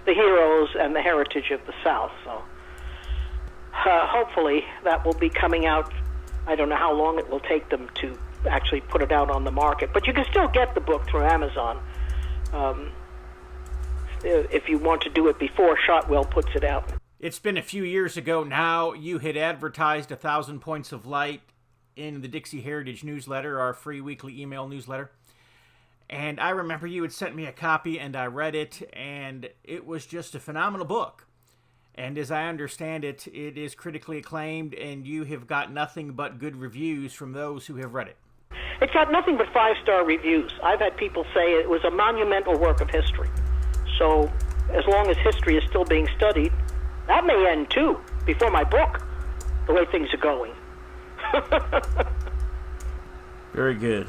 the heroes and the heritage of the South. So hopefully that will be coming out. I don't know how long it will take them to actually put it out on the market, but you can still get the book through Amazon if you want to do it before Shotwell puts it out. It's been a few years ago now. You had advertised 1,000 Points of Light in the Dixie Heritage newsletter, our free weekly email newsletter. And I remember you had sent me a copy, and I read it, and it was just a phenomenal book. And as I understand it, it is critically acclaimed, and you have got nothing but good reviews from those who have read it. It's got nothing but 5-star reviews. I've had people say it was a monumental work of history. So as long as history is still being studied, that may end too, before my book, the way things are going. Very good.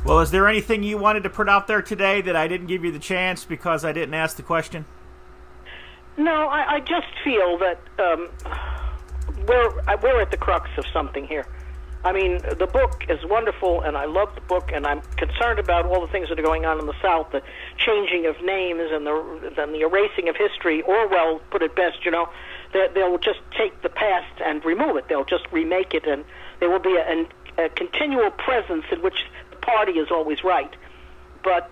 Well, is there anything you wanted to put out there today that I didn't give you the chance because I didn't ask the question? No, I just feel that we're at the crux of something here. I mean, the book is wonderful, and I love the book, and I'm concerned about all the things that are going on in the South, the changing of names and the erasing of history. Orwell put it best, they'll just take the past and remove it. They'll just remake it, and there will be a continual presence in which the party is always right. But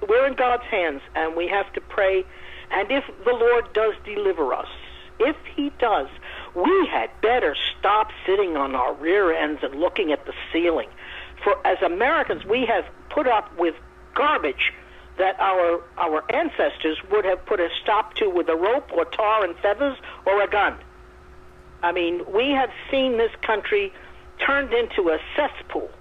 we're in God's hands, and we have to pray. And if the Lord does deliver us, if He does, we had better stop sitting on our rear ends and looking at the ceiling. For as Americans, we have put up with garbage that our ancestors would have put a stop to with a rope or tar and feathers or a gun. I mean, we have seen this country turned into a cesspool.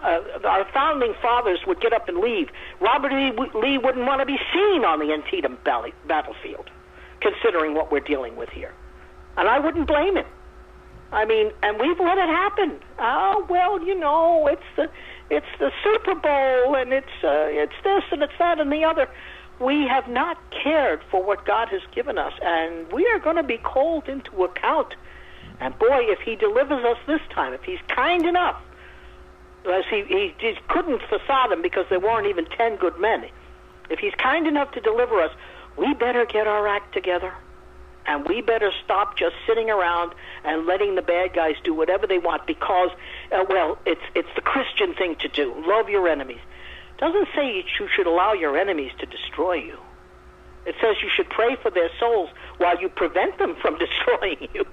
Our founding fathers would get up and leave. Robert E. Lee wouldn't want to be seen on the Antietam battlefield, considering what we're dealing with here. And I wouldn't blame him. I mean, and we've let it happen. Oh, well, it's the Super Bowl, and it's this and it's that and the other. We have not cared for what God has given us, and we are going to be called into account. And boy, if He delivers us this time, if He's kind enough, as he couldn't for Sodom because there weren't even 10 good men. If He's kind enough to deliver us, we better get our act together. And we better stop just sitting around and letting the bad guys do whatever they want because, it's the Christian thing to do. Love your enemies. It doesn't say you should allow your enemies to destroy you. It says you should pray for their souls while you prevent them from destroying you.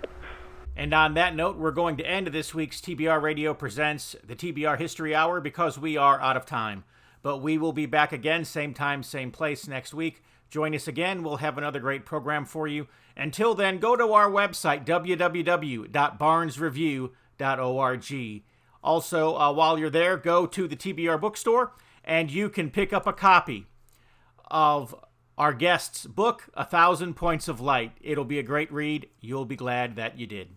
And on that note, we're going to end this week's TBR Radio Presents the TBR History Hour because we are out of time. But we will be back again, same time, same place next week. Join us again. We'll have another great program for you. Until then, go to our website, www.barnesreview.org. Also, while you're there, go to the TBR bookstore, and you can pick up a copy of our guest's book, 1,000 Points of Light. It'll be a great read. You'll be glad that you did.